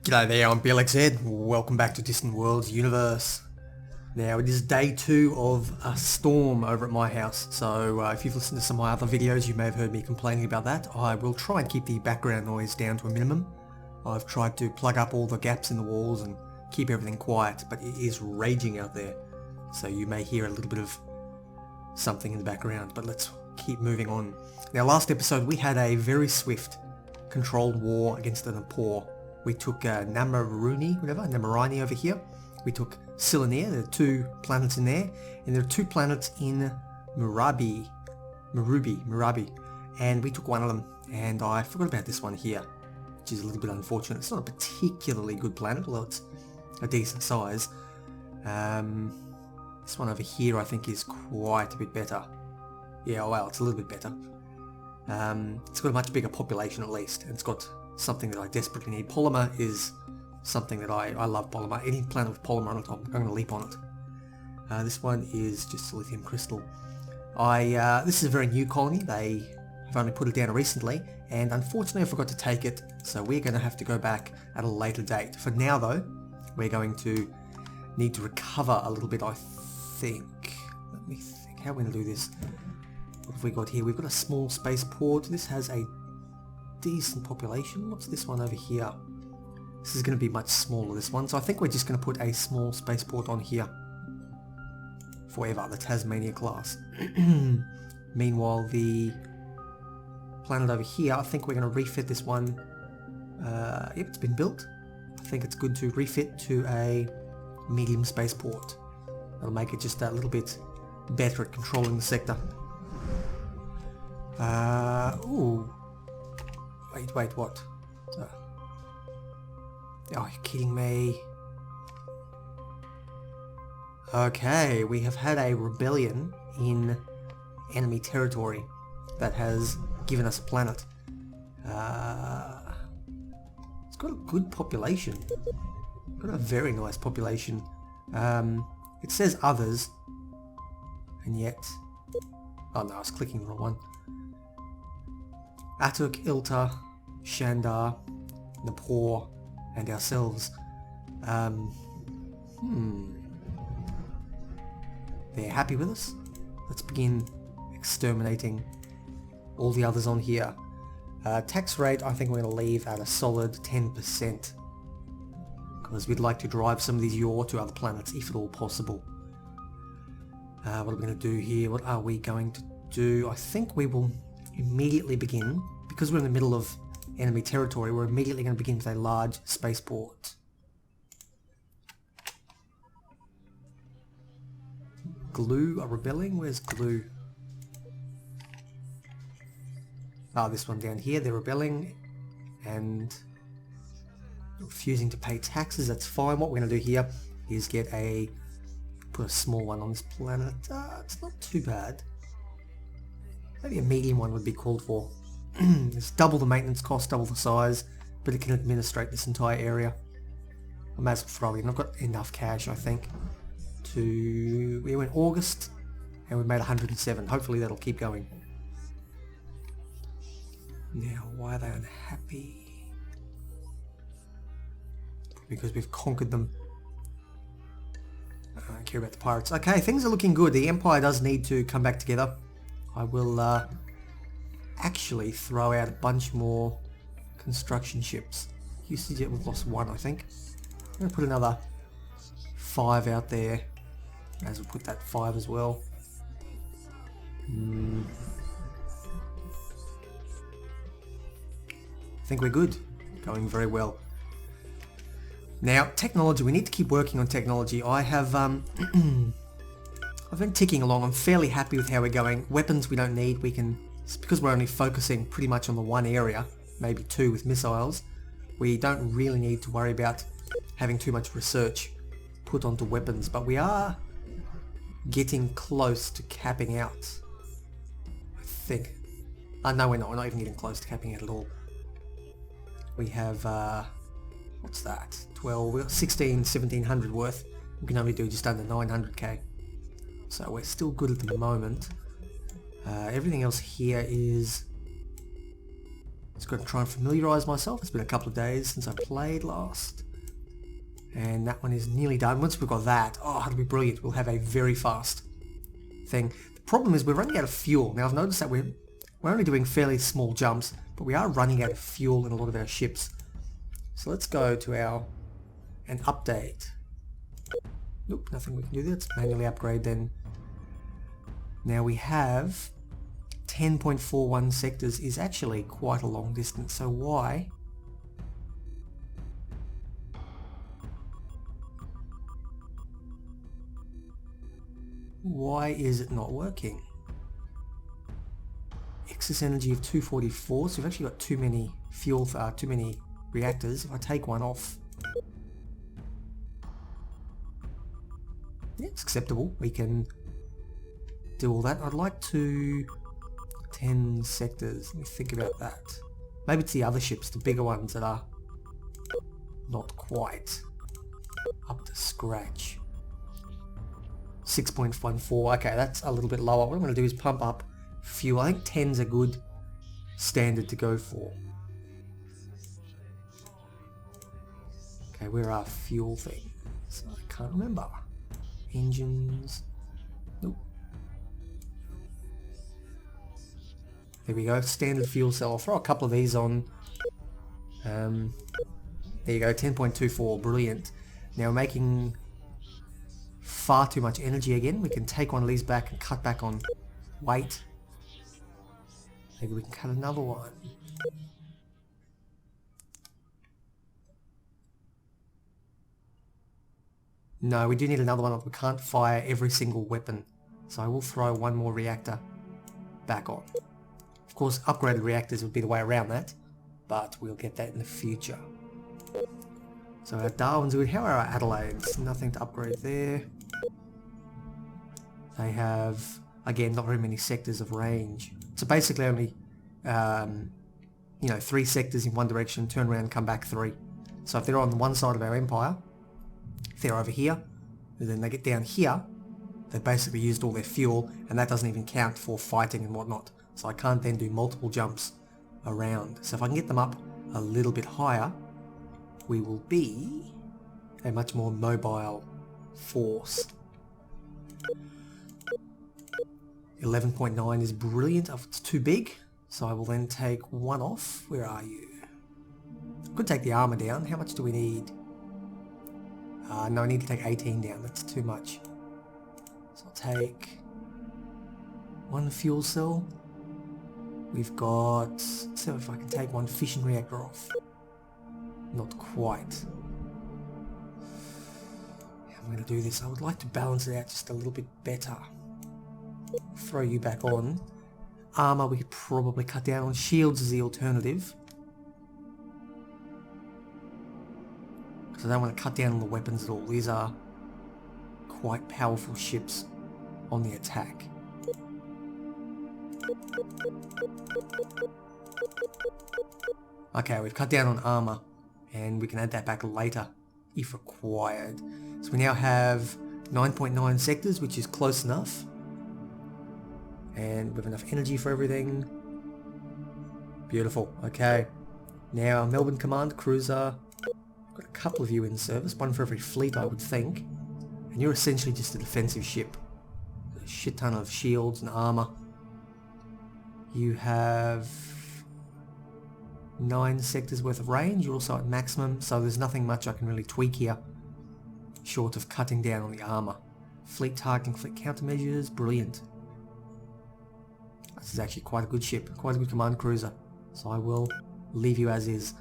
G'day there, I'm Blxz. Welcome back to Distant Worlds Universe. Now it is day 2 of a storm over at my house, so if you've listened to some of my other videos you may have heard me complaining about that. I will try and keep the background noise down to a minimum. I've tried to plug up all the gaps in the walls and keep everything quiet, but it is raging out there, so you may hear a little bit of something in the background, but let's keep moving on. Now last episode we had a very swift, controlled war against the Napor. We took Namarani over here. We took Silanir, there are 2 planets in there, and there are 2 planets in Murubi, and we took one of them, and I forgot about this one here, which is a little bit unfortunate. It's not a particularly good planet, although it's a decent size. This one over here I think is quite a bit better. Yeah, well, it's a little bit better. It's got a much bigger population at least, and it's got something that I desperately need. Polymer is something that I love. Polymer. Any planet with polymer on it, I'm going to leap on it. This one is just lithium crystal. This is a very new colony. They have only put it down recently, and unfortunately I forgot to take it, so we're going to have to go back at a later date. For now though, we're going to need to recover a little bit, I think. Let me think. How are we going to do this? What have we got here? We've got a small spaceport. This has a decent population. What's this one over here? This is going to be much smaller, this one, so I think we're just going to put a small spaceport on here forever, the Tasmania class. Meanwhile, the planet over here, I think we're going to refit this one. Yep, it's been built. I think it's good to refit to a medium spaceport. That'll make it just a little bit better at controlling the sector. Ooh. Wait, what? Oh, you're kidding me. Okay, we have had a rebellion in enemy territory that has given us a planet. It's got a good population. Got a very nice population. It says others, and yet... Oh no, I was clicking the wrong one. Atuk, Ilta, Shandar, Napor, and ourselves. They're happy with us. Let's begin exterminating all the others on here. Tax rate, I think we're going to leave at a solid 10%. Because we'd like to drive some of these ore to other planets, if at all possible. What are we going to do here? What are we going to do? I think we will immediately begin, because we're in the middle of enemy territory, we're immediately going to begin with a large spaceport. Glue are rebelling? Where's Glue? Ah, this one down here, they're rebelling and refusing to pay taxes. That's fine. What we're going to do here is put a small one on this planet. It's not too bad. Maybe a medium one would be called for. It's double the maintenance cost, double the size, but it can administrate this entire area. I may as well throw in. I've got enough cash, I think, to... We went August, and we made 107. Hopefully that'll keep going. Now, why are they unhappy? Because we've conquered them. I don't care about the pirates. Okay, things are looking good. The Empire does need to come back together. I will actually throw out a bunch more construction ships. Usage yet we've lost 1, I think. I'm going to put another 5 out there. May as well put that 5 as well. I think we're good. Going very well. Now, technology. We need to keep working on technology. I have... I've been ticking along. I'm fairly happy with how we're going. Weapons we don't need. We can, because we're only focusing pretty much on the one area, maybe 2 with missiles, we don't really need to worry about having too much research put onto weapons, but we are getting close to capping out, I think. No, we're not. We're not even getting close to capping out at all. We have, what's that? 12, we've got 1700 worth. We can only do just under 900k. So we're still good at the moment. Everything else here is Just got to try and familiarise myself. It's been a couple of days since I played last. And that one is nearly done. Once we've got that, oh, that'll be brilliant. We'll have a very fast thing. The problem is we're running out of fuel. Now I've noticed that we're only doing fairly small jumps, but we are running out of fuel in a lot of our ships. So let's go to and update. Nope, nothing we can do there. Let's manually upgrade then. Now we have 10.41 sectors is actually quite a long distance, so why? Why is it not working? Excess energy of 244, so we've actually got too many fuel, too many reactors. If I take one off, yeah, it's acceptable. We can do all that. I'd like to 10 sectors. Let me think about that. Maybe it's the other ships, the bigger ones that are not quite up to scratch. 6.14. Okay, that's a little bit lower. What I'm going to do is pump up fuel. I think 10's a good standard to go for. Okay, where are fuel things? I can't remember. Engines. Nope. There we go. Standard fuel cell. I'll throw a couple of these on. There you go. 10.24. Brilliant. Now we're making far too much energy again. We can take one of these back and cut back on weight. Maybe we can cut another one. No, we do need another one. We can't fire every single weapon. So I will throw one more reactor back on. Of course, upgraded reactors would be the way around that, but we'll get that in the future. So our Darwin's good. How are our Adelaides? Nothing to upgrade there. They have, again, not very many sectors of range. So basically only, 3 sectors in one direction, turn around, come back 3. So if they're on one side of our empire, if they're over here, and then they get down here, they've basically used all their fuel, and that doesn't even count for fighting and whatnot. So I can't then do multiple jumps around. So if I can get them up a little bit higher, we will be a much more mobile force. 11.9 is brilliant. It's too big, so I will then take one off. Where are you? Could take the armor down. How much do we need? No, I need to take 18 down. That's too much. So I'll take one fuel cell. We've got, so if I can take one fission reactor off. Not quite. How am I going to do this? I would like to balance it out just a little bit better. Throw you back on. Armor we could probably cut down on. Shields is the alternative. Because I don't want to cut down on the weapons at all. These are quite powerful ships on the attack. Okay, we've cut down on armor, and we can add that back later if required. So we now have 9.9 sectors, which is close enough. And we have enough energy for everything. Beautiful. Okay. Now our Melbourne Command Cruiser. Got a couple of you in service, one for every fleet I would think. And you're essentially just a defensive ship. A shit ton of shields and armor. You have 9 sectors worth of range. You're also at maximum, so there's nothing much I can really tweak here, short of cutting down on the armor. Fleet targeting, fleet countermeasures, brilliant. This is actually quite a good ship, quite a good command cruiser. So I will leave you as is.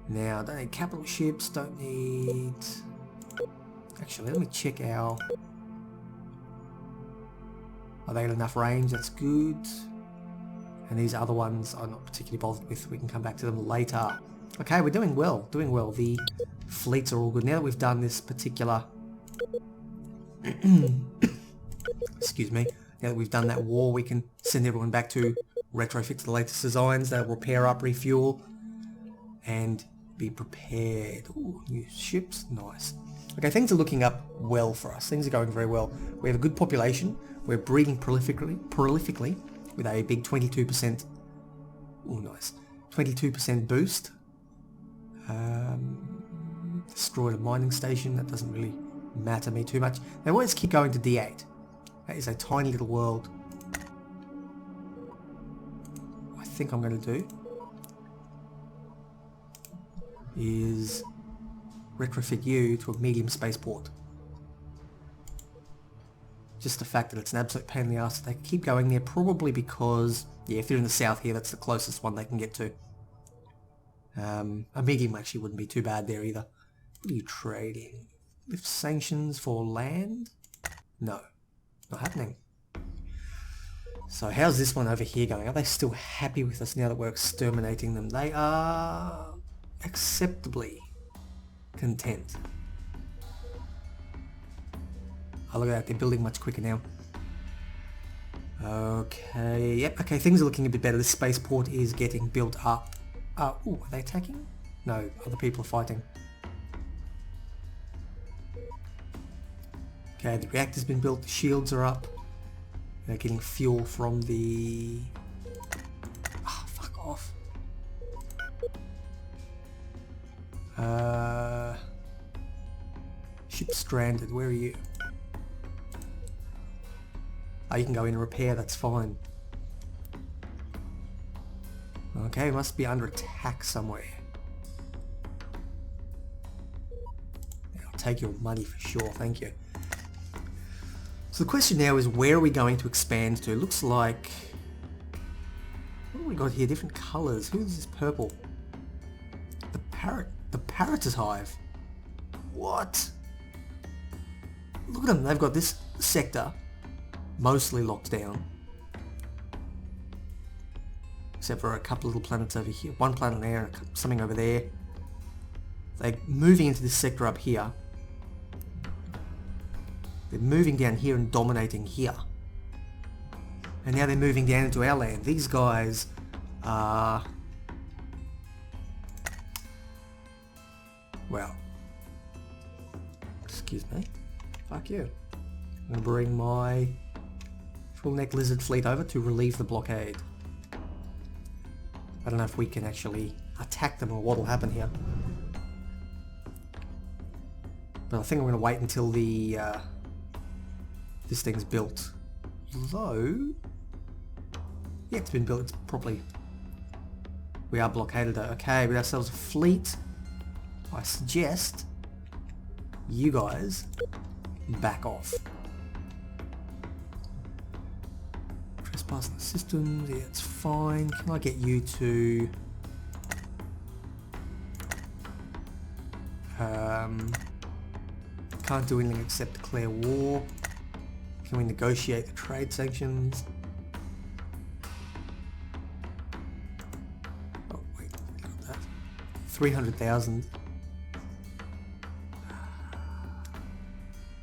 Now, don't need capital ships, don't need... Actually, let me check our... Are they at enough range? That's good. And these other ones I'm not particularly bothered with. We can come back to them later. Okay, we're doing well, doing well. The fleets are all good. Now that we've done this particular... Excuse me. Now that we've done that war, we can send everyone back to retrofit to the latest designs. They'll repair up, refuel, and be prepared. Ooh, new ships, nice. Okay, things are looking up well for us. Things are going very well. We have a good population. We're breeding prolifically with a big 22%. Ooh, nice. 22% boost. Destroyed a mining station. That doesn't really matter me too much. They always keep going to D8. That is a tiny little world. What I think I'm going to do is retrofit you to a medium spaceport. Just the fact that it's an absolute pain in the ass. They keep going there probably because, yeah, if they're in the south here, that's the closest one they can get to. A medium actually wouldn't be too bad there either. What are you trading? Lift sanctions for land? No, not happening. So how's this one over here going? Are they still happy with us now that we're exterminating them? They are acceptably content. Oh, look at that, they're building much quicker now. Okay, yep, okay, things are looking a bit better. This spaceport is getting built up. Ooh, are they attacking? No, other people are fighting. Okay, the reactor's been built, the shields are up. They're getting fuel from the... Ah, fuck off. Ship stranded, where are you? Oh, you can go in and repair, that's fine. Okay, must be under attack somewhere. I'll take your money for sure, thank you. So the question now is, where are we going to expand to? Looks like... What have we got here? Different colours. Who's this purple? The parrot. The parrot's hive. What? Look at them. They've got this sector mostly locked down. Except for a couple little planets over here. One planet there and something over there. They're moving into this sector up here. They're moving down here and dominating here. And now they're moving down into our land. These guys are... Well. Excuse me. Fuck you. I'm going to bring my full neck lizard fleet over to relieve the blockade. I don't know if we can actually attack them or what will happen here. But I think I'm going to wait until the this thing's built. Though, yeah, it's been built. It's probably... We are blockaded though. Okay, we got ourselves a fleet. I suggest you guys back off. Trespassing the systems, yeah, it's fine. Can I get you to... Can't do anything except declare war. Can we negotiate the trade sanctions? Oh wait, look at that. 300,000.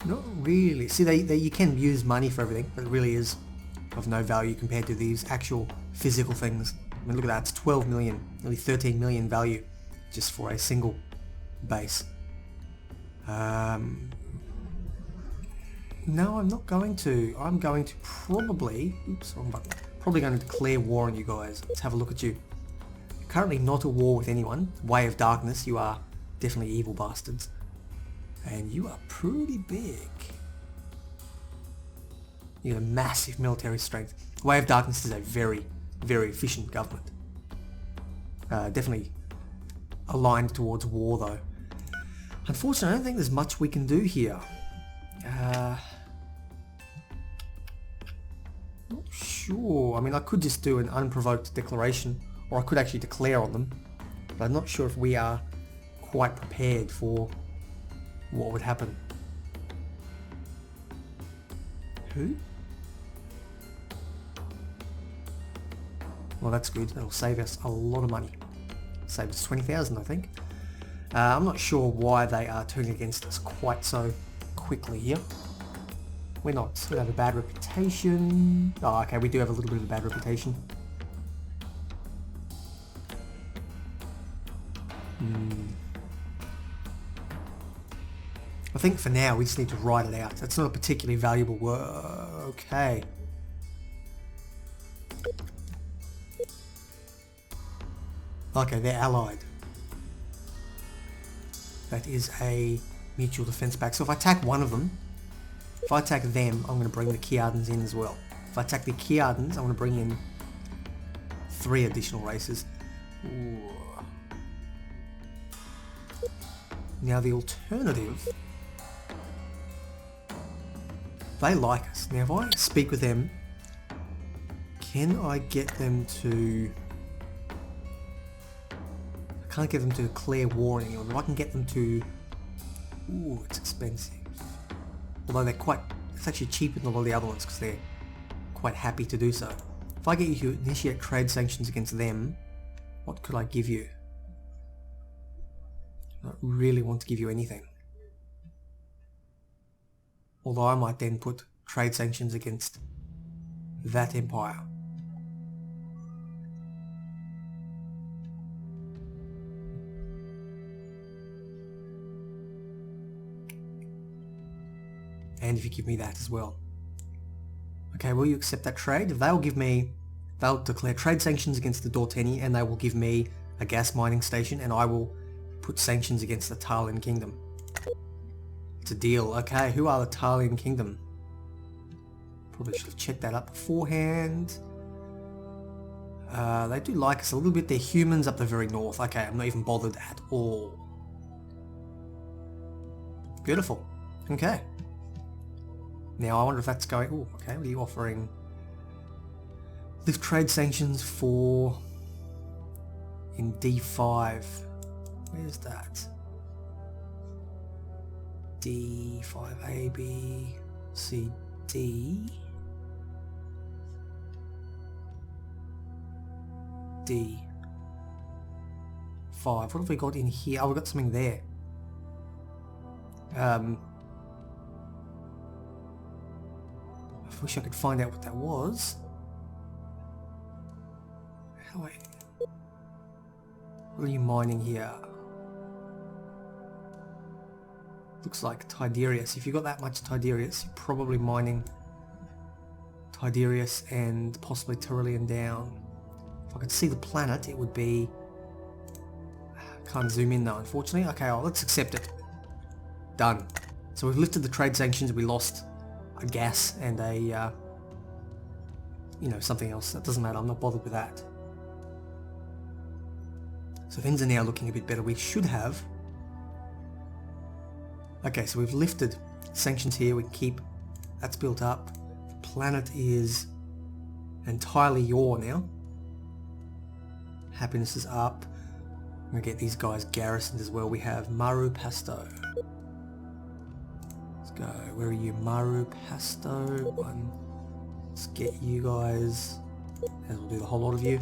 Not really. See, you can use money for everything, but it really is of no value compared to these actual physical things. I mean, look at that, it's 12 million, nearly 13 million value just for a single base. No, I'm not going to. I'm going to probably... Oops, wrong button. Probably going to declare war on you guys. Let's have a look at you. Currently not at war with anyone. Way of Darkness, you are definitely evil bastards. And you are pretty big. You have massive military strength. Way of Darkness is a very, very efficient government. Definitely aligned towards war though. Unfortunately, I don't think there's much we can do here. Not sure. I mean, I could just do an unprovoked declaration, or I could actually declare on them. But I'm not sure if we are quite prepared for what would happen. Who? Well, that's good. That'll save us a lot of money. Save us 20,000, I think. I'm not sure why they are turning against us quite so quickly here. We don't have a bad reputation. Oh, okay, we do have a little bit of a bad reputation. I think for now we just need to write it out. That's not a particularly valuable word. Okay. Okay, they're allied. That is a mutual defense pact. So if I attack one of them, if I attack them, I'm going to bring the Kiardans in as well. If I attack the Kiardans, I'm going to bring in 3 additional races. Ooh. Now the alternative, they like us. Now if I speak with them, can I get them to... I can't get them to declare war on anyone. If I can get them to... Ooh, it's expensive. Although they're quite... It's actually cheaper than a lot of the other ones because they're quite happy to do so. If I get you to initiate trade sanctions against them, what could I give you? I don't really want to give you anything. Although I might then put trade sanctions against that empire. And if you give me that as well. Okay, will you accept that trade? They'll declare trade sanctions against the Dorteni, and they will give me a gas mining station, and I will put sanctions against the Talian Kingdom. It's a deal. Okay, who are the Talian Kingdom? Probably should have checked that up beforehand. They do like us a little bit. They're humans up the very north. Okay, I'm not even bothered at all. Beautiful. Okay. Now I wonder if that's going... Oh, okay, what are you offering? Lift trade sanctions for... in D5. Where's that? D5, A, B, C, D. D. 5. What have we got in here? Oh, we've got something there. I wish I could find out what that was. How do I... What are you mining here? Looks like Tiberius. If you've got that much Tiberius, you're probably mining Tiberius and possibly Tyrolean down. If I could see the planet, it would be... Can't zoom in though, unfortunately. Okay, well, let's accept it. Done. So we've lifted the trade sanctions. We lost a gas and a, you know, something else. That doesn't matter. I'm not bothered with that. So things are now looking a bit better. We should have... Okay, so we've lifted sanctions here. We can keep... That's built up. The planet is entirely your now. Happiness is up. I'm going to get these guys garrisoned as well. We have Maru Pasto. Let's go. Where are you? Maru Pasto. One. Let's get you guys, as we'll do the whole lot of you,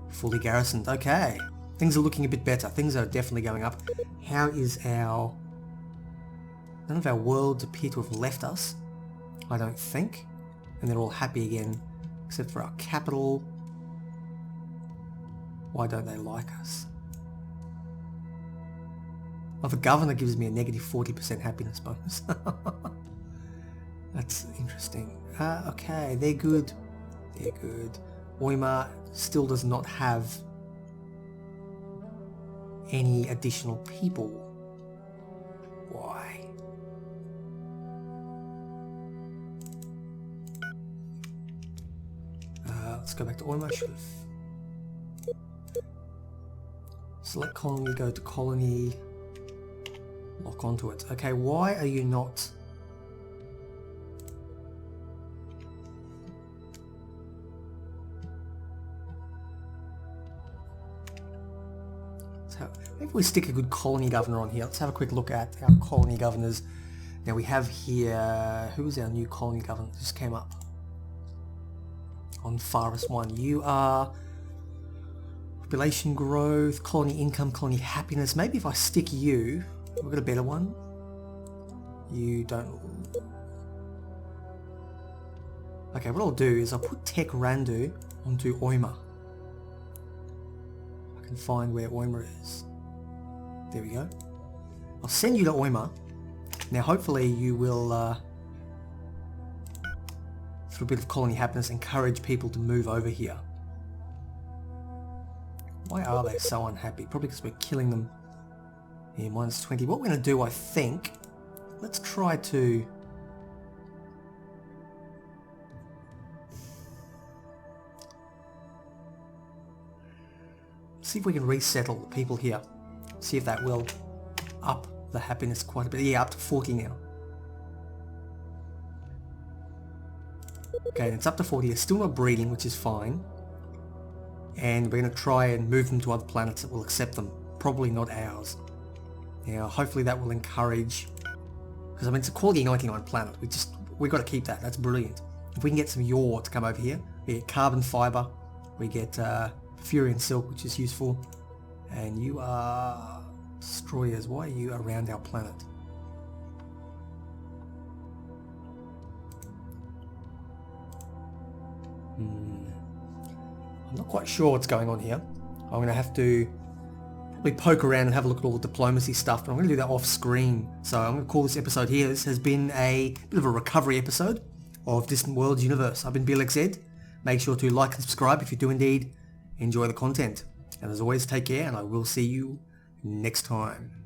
fully garrisoned. Okay. Things are looking a bit better. Things are definitely going up. How is our... None of our worlds appear to have left us, I don't think. And they're all happy again, except for our capital. Why don't they like us? Well, the governor gives me a negative 40% happiness bonus. That's interesting. Okay, they're good. They're good. Oima still does not have any additional people. Why? Let's go back to Oima. Select colony, go to colony, lock onto it. Okay, why are you not... Maybe we stick a good colony governor on here. Let's have a quick look at our colony governors. Now we have here... Who is our new colony governor that just came up? On Farus 1. You are... Population growth, colony income, colony happiness. Maybe if I stick you... We've got a better one. You don't... Okay, what I'll do is I'll put Tech Randu onto Oima. I can find where Oima is. There we go. I'll send you to Oima. Now hopefully you will, through a bit of colony happiness, encourage people to move over here. Why are they so unhappy? Probably because we're killing them. Yeah, -20. What we're going to do, I think, let's try to... see if we can resettle the people here. See if that will up the happiness quite a bit. Yeah, up to 40 now. Okay, it's up to 40. It's still not breeding, which is fine. And we're going to try and move them to other planets that will accept them. Probably not ours. Now, hopefully that will encourage... because, I mean, it's a quality 99 planet. We've got to keep that. That's brilliant. If we can get some yore to come over here, we get carbon fiber, we get Furian silk, which is useful. And you are... destroyers. Why are you around our planet? I'm not quite sure what's going on here. I'm going to have to probably poke around and have a look at all the diplomacy stuff, but I'm going to do that off screen. So I'm going to call this episode here. This has been a bit of a recovery episode of Distant Worlds Universe. I've been Blxz. Make sure to like and subscribe if you do indeed enjoy the content. And as always, take care, and I will see you next time.